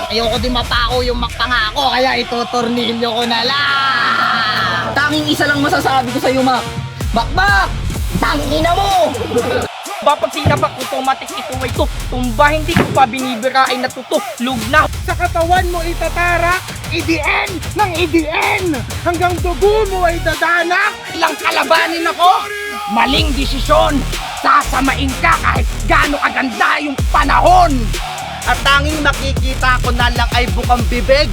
Ayoko din mapako yung pangako, kaya itutornilyo ko na lang. Tanging isa lang masasabi ko sa'yo, Mac. Bakbak! Tangin na mo! Pag sinapak automatic ito ay tumba, hindi ko pa binibira ay natutuklog na. Sa katawan mo itatarak, EDN ng EDN! Hanggang dugo mo ay dadanak! Ilang kalabanin ako, maling desisyon. Sasamain ka kahit gaano kaganda yung panahon. At tanging makikita ko na lang ay bukang bibig.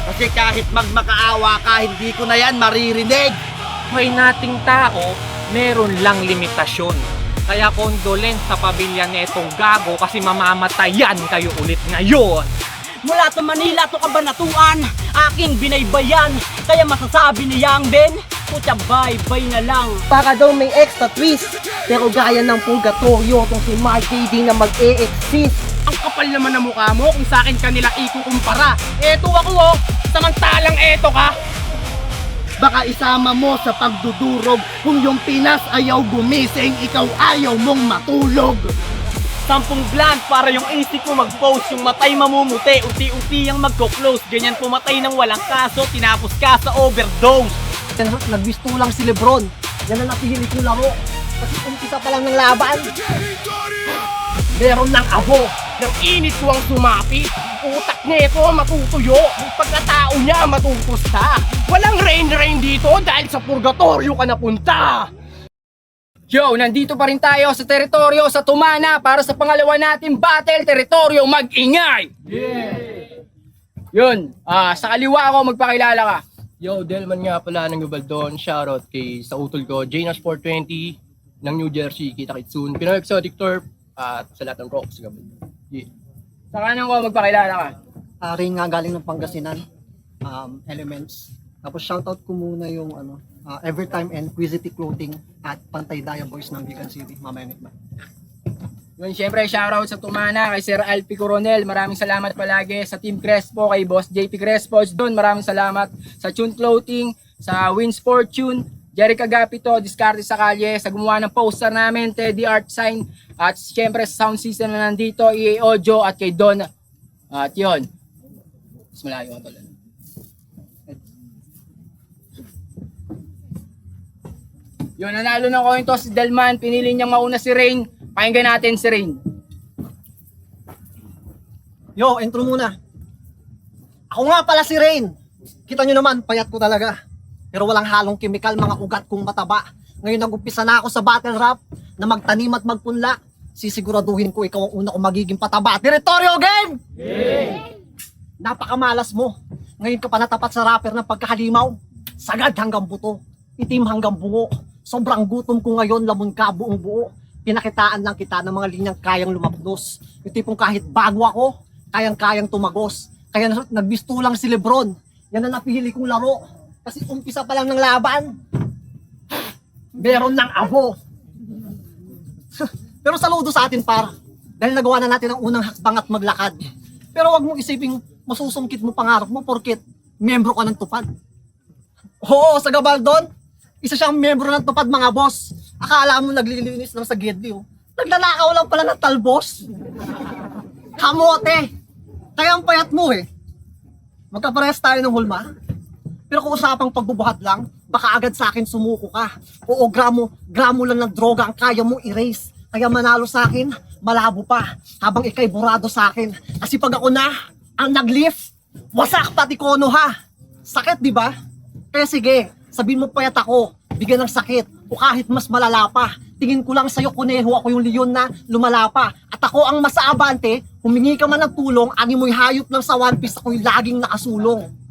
Kasi kahit magmakaawa ka, hindi ko na yan maririnig. May nating tao, meron lang limitasyon. Kaya condolence sa pamilya netong gago kasi mamamatayan kayo ulit ngayon. Mula sa Manila to Kabanatuan, aking binaybayan. Kaya masasabi ni Yang Ben, putya bye-bye na lang. Para daw may extra twist, pero gaya ng purgatorio kung si Mark KD na mag-e-exist. Ang kapal naman ng mukha mo kung sa akin kanila ikukumpara. Eto ako oh, samantalang eto ka. Baka isama mo sa pagdudurog kung yung Pinas ayaw gumising, ikaw ayaw mong matulog. 10 blank para yung isip mo mag-post, yung matay mamumuti, unti-unti yung magko-close. Ganyan pumatay ng walang kaso, tinapos ka sa overdose. Nagbisto lang si Lebron. Yan ang napihili kong laro. Kasi umpisa pa lang ng laban. Meron ng abo, ng init ko ang sumapi. Utak nito matutuyo, pagkatao niya matutusta. Walang rain dito dahil sa purgatorio ka napunta. Yo, nandito pa rin tayo sa teritoryo sa Tumana para sa pangalawa nating battle, teritoryo mag-ingay! Yun, sa kaliwa ako magpakilala ka. Yo, Delman nga pala ng Gabaldon. Shoutout kay sa utol ko, Janas 420 ng New Jersey. Kita kits soon. Pinoy Exotic Turf at sa lahat ng rocks Gabaldon. Yeah. Sa kanan ko magpakilala ka. Ring nga galing ng Pangasinan. Elements. Tapos shoutout ko muna yung Evertime and Quizity Clothing at Pantay Daya Boys ng Bigan City. Mamaya nito. Yun, syempre shoutout sa Tumana kay Sir Alpi Coronel. Maraming salamat palagi sa Team Crespo, kay Boss JP Crespo. Doon maraming salamat sa Tune Clothing, sa Wins Fortune, Jerry Cagapito, Discarte sa Kalye, sa gumawa ng poster namin, Teddy Art Sign, at syempre sa sound system na nandito, EA Audio at kay Don. At yun. Mas malayo ka tol. Yun, nanalo ng coin toss si Delman. Pinili niyang mauna si Rain. Pakinggan natin si Rain. Yo, intro muna. Ako nga pala si Rain. Kita nyo naman, payat ko talaga. Pero walang halong kemikal, mga ugat kong mataba. Ngayon nag-umpisa na ako sa battle rap na magtanim at magpunla. Sisiguraduhin ko ikaw ang una kong magiging pataba. Teritoryo game! Napakamalas mo. Ngayon ka pa natapat sa rapper ng pagkahalimaw. Sagad hanggang buto, itim hanggang bungo. Sobrang gutom ko ngayon, lamon ka buong buo. Pinakitaan lang kita ng mga linyang kayang lumapdos. Yung tipong kahit bago ako, kayang-kayang tumagos. Kaya nagbisto lang si Lebron. Yan ang napili kong laro. Kasi umpisa pa lang ng laban. Meron ng abo. Pero saludo sa atin par. Dahil nagawa na natin ang unang hakbang at maglakad. Pero wag mong isiping masusungkit mo pangarap mo porket membro ka ng tupad. Oo, sa Gabaldon, isa siyang membro ng tupad mga boss. Akala mo naglilinis lang sa Gedli oh. Naglalakaw lang pala ng talbos. Kamote. Kaya ang payat mo eh. Magkaparehas tayo ng hulma. Pero kung usapang pagbubuhat lang, baka agad sa akin sumuko ka. Oo, gramo lang ng droga ang kaya mo erase. Kaya manalo sa akin, malabo pa. Habang ikay burado sa akin. Kasi pag ako na, ang nag-lift, wasak pati kono ha. Sakit di ba? Kaya sige, sabihin mo payat ako, bigyan ng sakit, o kahit mas malala pa. Tingin ko lang sa'yo, kuneho, ako yung leon na lumala pa. At ako ang masaabante, humingi ka man ng tulong, ani mo'y hayop lang sa One Piece, ako'y laging nakasulong.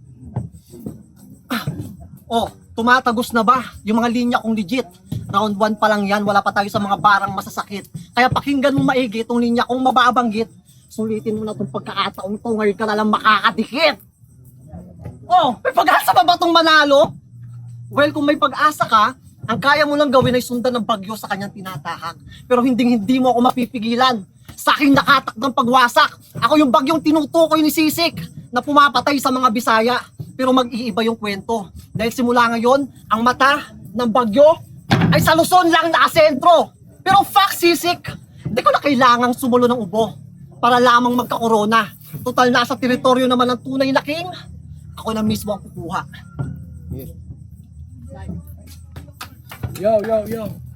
Oh, tumatagos na ba yung mga linya kong legit? Round 1 pa lang yan, wala pa tayo sa mga barang masasakit. Kaya pakinggan mo maigi itong linya kong mababanggit. Sulitin mo na itong pagkakataong to, ngayon ka na lang makakadikit. Oh, may pag-asa pa ba itong manalo? Well, kung may pag-asa ka, ang kaya mo lang gawin ay sundan ng bagyo sa kanyang tinatahak. Pero hindi mo ako mapipigilan. Sa aking nakatak ng pagwasak. Ako yung bagyong tinutukoy ni Sisik na pumapatay sa mga Bisaya. Pero mag-iiba yung kwento. Dahil simula ngayon, ang mata ng bagyo ay sa Luzon lang nakasentro. Pero fuck Sisik, hindi ko na kailangang sumulo ng ubo. para lamang magkakorona. Total nasa teritoryo naman ng tunay na king, ako na mismo ang kukuha. Yo.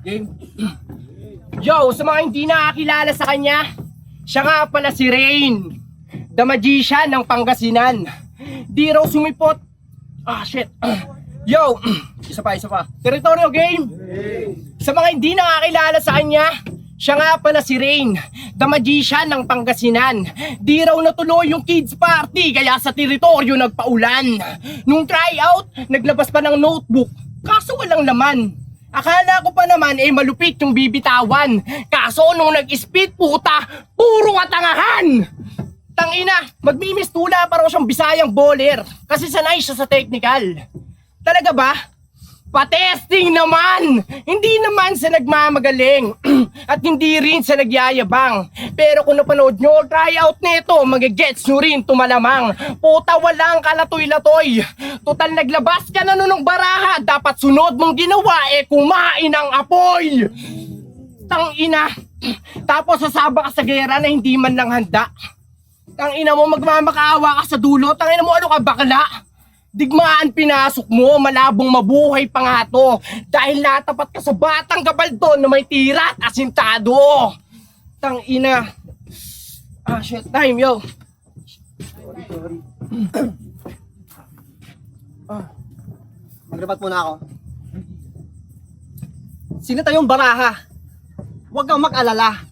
Game. Yo, sa mga hindi nakakilala sa kanya, siya nga pala si Rain, the magician ng Pangasinan. Di raw sumipot. Shit. Yo, isa pa. Teritoryo game. Sa mga hindi nakakilala sa kanya, siya nga pala si Rain, the magician ng Pangasinan. Di raw natuloy yung kids party, kaya sa teritoryo nagpaulan. Nung tryout, naglabas pa ng notebook, kaso walang laman. Akala ko pa naman malupit yung bibitawan. Kaso nung nag-spit, puta, puro katangahan! Tangina, magmimistula pa raw siyang Bisayang bowler kasi sanay siya sa technical. Talaga ba? Pa-testing naman! Hindi naman sa nagmamagaling at hindi rin sa nagyayabang. Pero kung napanood nyo tryout nito, magigets nyo rin tumalamang. Puta, walang kalatoy-latoy. Total naglabas ka na nun ng baraha, dapat sunod mong ginawa kumain ng apoy. Tangina. Tapos sasaba ka sa gera na hindi man lang handa. Tangina mo, magmamakaawa ka sa dulo. Tangina mo, ano ka bakla? Digmaan pinasok mo, malabong mabuhay pa nga to. Dahil natapat ka sa batang gabaldon na may tira at asintado. Tangina. Shit time, yo. Sorry. Magribat muna ako. Sino tayong baraha? Huwag kang mag-alala.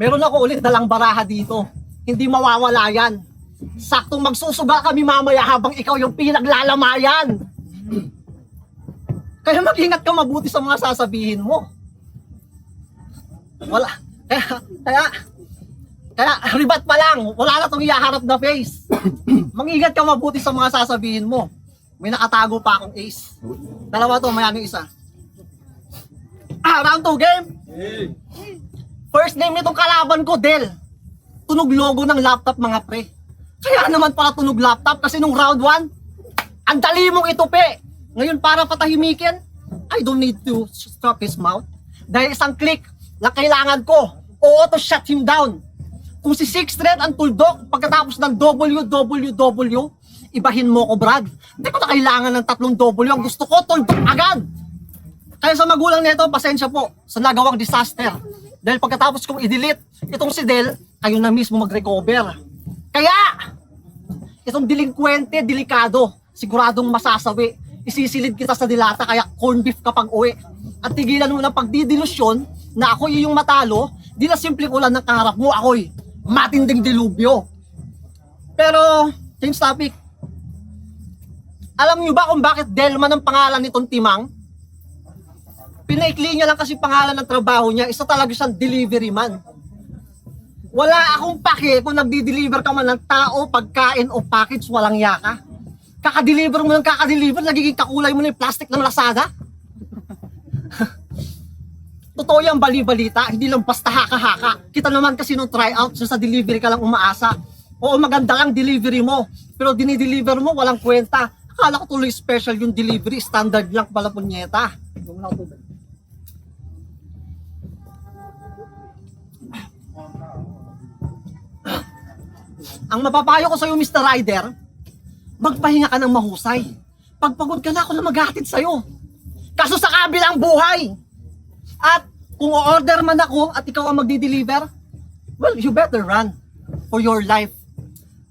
Meron ako ulit dalang baraha dito. Hindi mawawala yan. Saktong magsusuga kami mamaya habang ikaw yung pinaglalamayan. Kaya mag-ingat ka mabuti sa mga sasabihin mo. Kaya ribat pa lang, wala na tong iyaharap na face. Mag-ingat ka mabuti sa mga sasabihin mo. May nakatago pa akong ace. Dalawa to, mayami isa. Round 2 game. First name nitong kalaban ko, Del. Tunog logo ng laptop, mga pre. Kaya naman pala tunog laptop kasi nung round 1, ang dali mong itupi. Ngayon para patahimikin, I don't need to stop his mouth. Dahil isang click lang kailangan ko, to shut him down. Kung si Six Thread ang tuldok, pagkatapos ng WWW, ibahin mo ko, Brad. Hindi ko na kailangan ng 3 W. Ang gusto ko, tuldok agad. Kaya sa magulang nito, pasensya po sa nagawang disaster. Dahil pagkatapos kong i-delete itong si Del, kayo na mismo mag-recover. Kaya, itong delinkwente, delikado, siguradong masasawi. Isisilid kita sa dilata, kaya corn beef kapag uwi. At tigilan mo ng pagdidilusyon na ako yung matalo, di na simpleng ulan ng kaharap mo, ako'y matinding dilubyo. Pero, change topic. Alam niyo ba kung bakit Delman ang pangalan nitong timang? Pinaikli niya lang kasi pangalan ng trabaho niya, isa talaga siyang delivery man. Wala akong pake kung nagdi-deliver ka man ng tao, pagkain o package, walang yaka. Kakadeliver mo ng kakadeliver, nagiging kakulay mo na yung plastic ng Lazada. Totoo yung bali-balita, hindi lang basta haka-haka. Kita naman kasi nung tryout, sa delivery ka lang umaasa. Oo, maganda lang delivery mo, pero dinideliver mo, walang kwenta. Akala ko tuloy special yung delivery, standard lang pala punyeta. Ang mapapayo ko sa'yo, Mr. Ryder, magpahinga ka ng mahusay. Pagpagod ka na, ako na maghatid sa'yo. Kaso sa kabilang buhay. At kung o-order man ako at ikaw ang magdi-deliver, well, you better run for your life.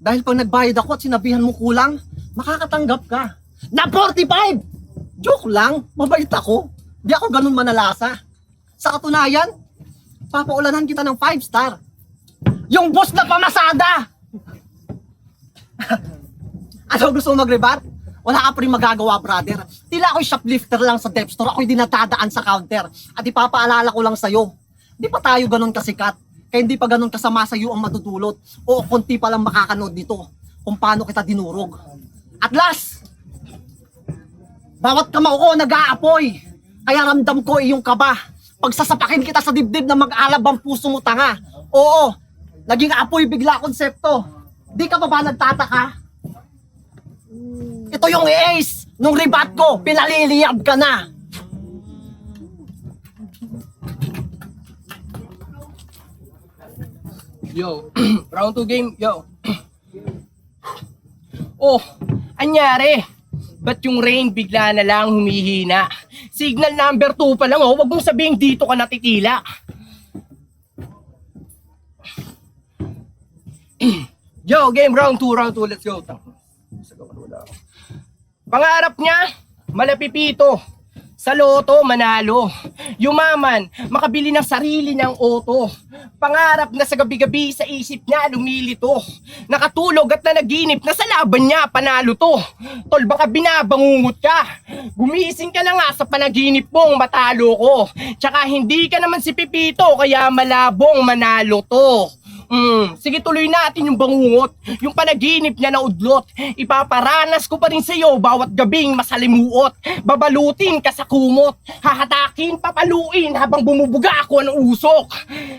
Dahil pag nagbayad ako at sinabihan mo kulang, makakatanggap ka. Na 45! Joke lang, mabait ako. Di ako ganun manalasa. Sa katunayan, papaulanan kita ng 5-star. Yung boss na pamasada! Ano, gusto mo mag-rebat? Wala ka pa rin magagawa, brother. Tila ako'y shoplifter lang sa dep store, ako'y dinatadaan sa counter. At ipapaalala ko lang sa'yo, di pa tayo ganun kasikat, kaya hindi pa ganun kasama sa'yo ang matutulot. O konti pa lang makakanood nito kung paano kita dinurog. At last, bawat kamao ko nag-aapoy, kaya ramdam ko iyong kaba. Pagsasapakin kita sa dibdib na mag-alab ang puso mo, tanga. Oo, naging apoy bigla konsepto. Di ka pa ba nagtataka? Ito yung ace nung rebat ko, pinaliliyab ka na. Yo, round 2 game, yo. Oh, anyari? Ba't yung rain bigla na lang humihina? Signal number 2 pa lang, oh. Wag mong sabihin dito ka natitila. Yo, game round 2, let's go. Pangarap niya, malapipito. Sa loto, manalo. Yumaman, makabili ng sarili ng auto. Pangarap na sa gabi-gabi sa isip niya lumilito. Nakatulog at nanaginip na sa laban niya panalo to. Tol, baka binabangungot ka. Gumising ka na nga sa panaginip mong matalo ko. Tsaka hindi ka naman si Pipito kaya malabong manalo to. Sige, tuloy natin yung bangungot. Yung panaginip niya na udlot. Ipaparanas ko pa rin sa'yo bawat gabing masalimuot. Babalutin ka sa kumot. Hahatakin, papaluin habang bumubuga ako ng usok.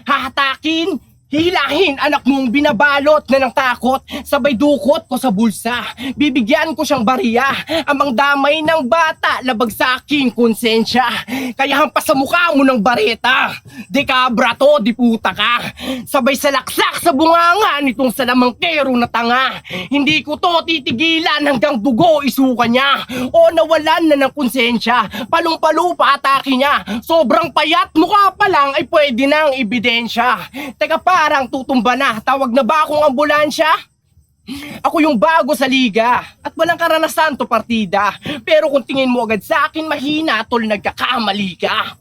Hahatakin, hilahin anak mong binabalot na ng takot. Sabay dukot ko sa bulsa. Bibigyan ko siyang bariya. Amang damay ng bata, labag sa aking konsensya. Kaya hampas sa mukha mo ng bareta. Di kabra to, di puta ka. Sabay salaksak sa bunganga nitong salamangkero na tanga. Hindi ko to titigilan hanggang dugo isuka niya. O nawalan na ng konsensya. Palong-palo pa atake niya. Sobrang payat mukha pa lang ay pwede nang ebidensya. Teka, parang tutumba na. Tawag na ba akong ambulansya? Ako yung bago sa liga at walang karanasan to partida. Pero kung tingin mo agad sa akin mahina, tol, nagkakamali ka.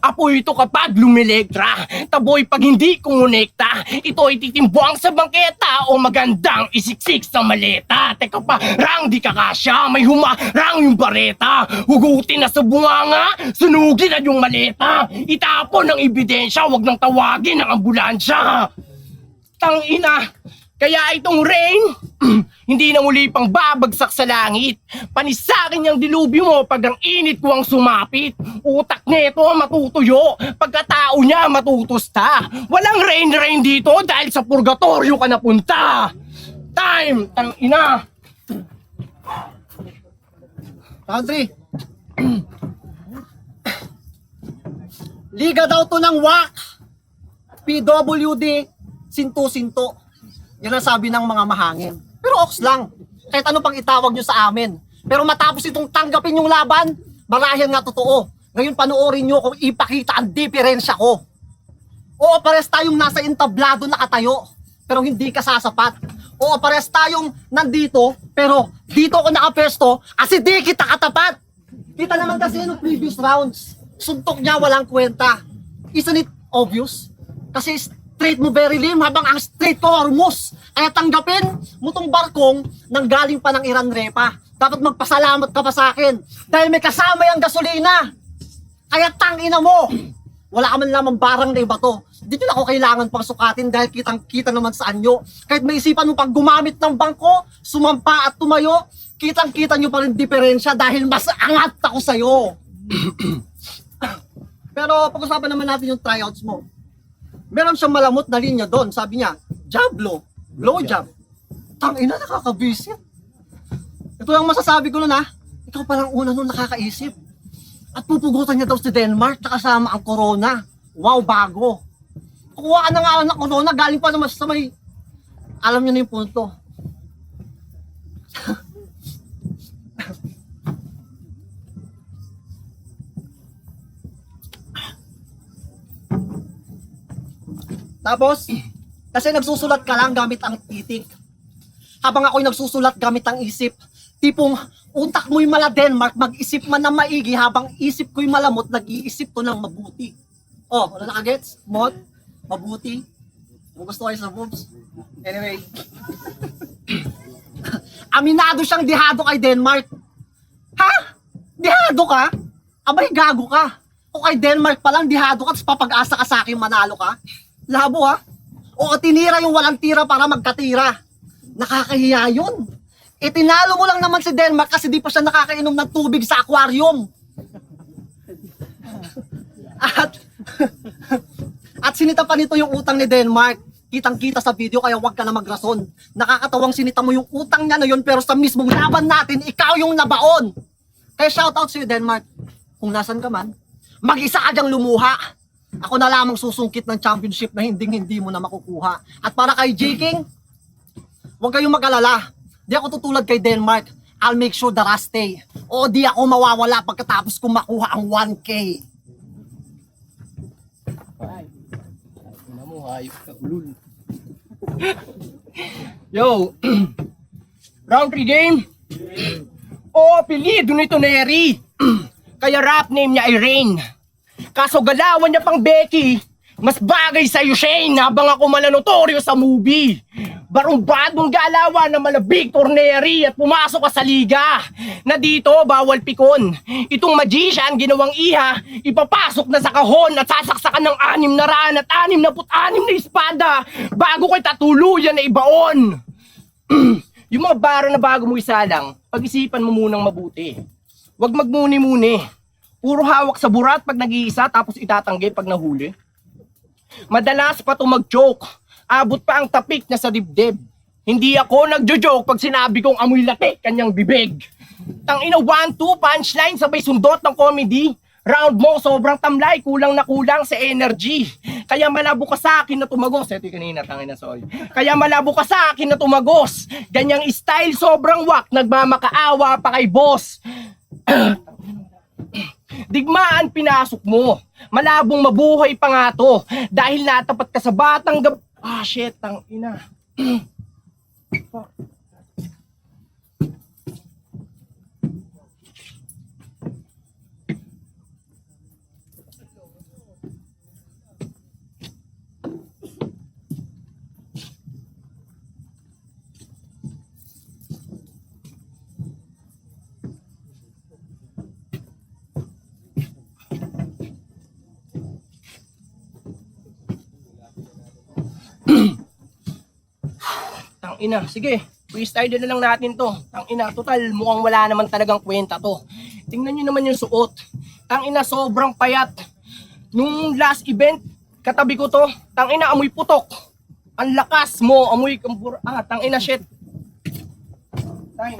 Apo ito kapag lumilektra, taboy pag hindi kumonekta. Ito ay titimbuang sa bangketa o magandang isiksik sa maleta. Teka pa, rang di kakasya, may humarang yung bareta. Hugutin na sa bunganga, sunugin na yung maleta. Itapon ng ebidensya, wag nang tawagin ng ambulansya. Tangina, kaya itong rain, hindi na muli pang babagsak sa langit. Panisakin yung dilubyo mo pag ang init ko ang sumapit. Utak nito matutuyo, pagkatao niya matutusta. Walang rain dito dahil sa purgatorio ka napunta. Time, tangina. Country. Liga daw to ng WAC. PWD, sinto-sinto. Yan ang sabi ng mga mahangin. Pero oks lang. Kahit ano pang itawag nyo sa amin. Pero matapos itong tanggapin yung laban, marahil nga totoo. Ngayon panoorin nyo kung ipakita ang diferensya ko. Oo, pares tayong nasa entablado nakatayo, pero hindi ka sasapat. Oo, pares tayong nandito, pero dito ako nakapesto kasi di kita katapat. Kita naman kasi yung previous rounds. Suntok niya walang kwenta. Isn't it obvious? Kasi straight mo very lim habang ang straight ko hormuz. Kaya tanggapin mo tong barkong nang galing pa ng Iran Repa. Dapat magpasalamat ka pa sa akin dahil may kasama yung gasolina. Kaya tangina mo, wala ka man lamang barang na iba to. Di nyo na ako kailangan pang sukatin dahil kitang-kita naman sa anyo. Kahit may isipan mo pang gumamit ng bangko, sumampa at tumayo, kitang-kita nyo pa rin diferensya dahil mas angat ako sa'yo. Pero pag-usapan naman natin yung tryouts mo. Meron siyang malamot na linya doon. Sabi niya, jab-blow, blow-jab. Tangina, nakakabisit. Ito yung masasabi ko nun ha. Ikaw palang una nun nakakaisip. At pupugutan niya daw si Denmark na kasama ang corona. Wow, bago. Kukuha ka na nga ng corona, galing pa naman sa may... Alam niyo na yung punto. Tapos, kasi nagsusulat ka lang gamit ang titik. Habang ako'y nagsusulat gamit ang isip, tipong utak mo'y mala Denmark, mag-isip man na maigi habang isip ko'y malamot, nag-iisip ko ng mabuti. Oh, wala nakagets? Mod? Mabuti? Kung gusto kayo sa boobs? Anyway. Aminado siyang dihado kay Denmark. Ha? Dihado ka? Abay, gago ka. O kay Denmark pa lang, dihado ka, tapos papag-asa ka sa akin, manalo ka? Labo ha? O tinira yung walang tira para magkatira. Nakakahiya yun. Tinalo mo lang naman si Denmark kasi di pa siya nakakainom ng tubig sa aquarium. At sinita pa nito yung utang ni Denmark. Kitang-kita sa video kaya wag ka na magrason. Nakakatawang sinita mo yung utang niya na yun pero sa mismong laban natin, ikaw yung nabaon. Kaya shoutout sa'yo Denmark. Kung nasan ka man, mag-isa ka dyang lumuha. Ako na lamang susungkit ng championship na hindi mo na makukuha. At para kay J-King, huwag kayong mag-alala. Di ako tutulad kay Denmark. I'll make sure the rest stay. O di ako mawawala pagkatapos kong makuha ang 1K. Yo, round 3 game. Oh, apelido nito Neri. Kaya rap name niya ay Rain. Kaso galawan niya pang Becky. Mas bagay sa'yo, Shane, habang ako mananotoryo sa movie. Barumbadong galawan na malabig torneri at pumasok ka sa liga. Na dito, bawal pikon. Itong magician, ginawang iha, ipapasok na sa kahon at sasaksakan ng 6 na raan at 66 na espada bago ko'y tatuluyan na ibaon. Yung mga baro na bago mo isalang, pag-isipan mo munang mabuti. Huwag magmuni-muni. Puro hawak sa burat pag nag-iisa tapos itatanggi pag nahuli. Madalas pa ito mag-joke. Abot pa ang tapik niya sa dibdib. Hindi ako nagjo-joke pag sinabi kong amoy latik kanyang bibig. Tangina 1-2 punchline sabay sundot ng comedy. Round mo sobrang tamlay, kulang na kulang sa energy. Kaya malabo ka sa akin na tumagos. Ito yung kanina, tangina, sorry. Kaya malabo ka sa akin na tumagos. Ganyang style sobrang wak, nagmamakaawa pa kay boss. Digmaan pinasok mo. Malabong mabuhay pa nga to. Dahil natapat ka sa batang Ah, shit, tang ina. Tangina, sige, freestyle na lang natin to. Tangina, total, mukhang wala naman talagang kwenta to. Tingnan nyo naman yung suot. Tangina, sobrang payat. Nung last event, katabi ko to. Tangina, amoy putok. Ang lakas mo, amoy kambura. Ah, tangina, shit. Tayo.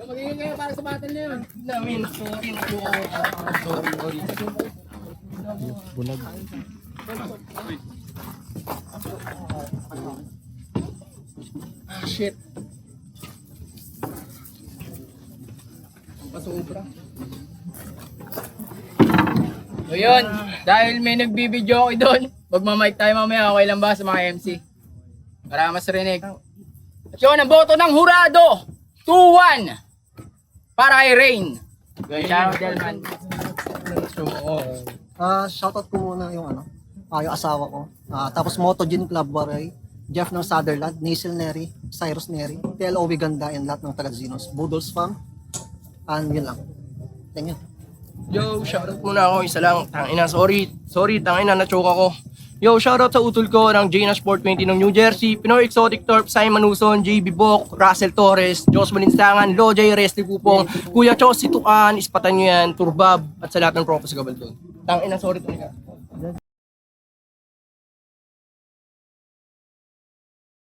Magiging kayo para sa battle na yun. Namin, sorry. Ah, shit. Pasobra. So yun, dahil may nagbibideo ako doon, magmamic tayo mamaya, okay lang ba sa mga MC? Para mas rinig. At yun, ang boto ng hurado, 2-1 para kay Rain. Yun, shoutout Delman. Shoutout ko muna yung yung asawa ko. Tapos Moto Gin Club Waray, Jeff ng Sutherland, Nasil Neri, Cyrus Neri, TLOV Ganda, and lahat ng taga-Zinos, Boodles Fam, and yun lang. Thank you. Yo, shoutout muna ako, isa lang. Tangina, sorry, tangina, na-choke ako. Yo, shoutout sa utol ko ng Jana Sport 20 ng New Jersey, Pinoy Exotic Torp, Simon Uson, JB Bok, Russell Torres, Jos Malinsangan, Lojay, Resli Pupong, Kuya Chos, Situan, Ispatan nyo yan, Turbab, at sa lahat ng propos sa Gabaldon. Tangina, sorry, tangina.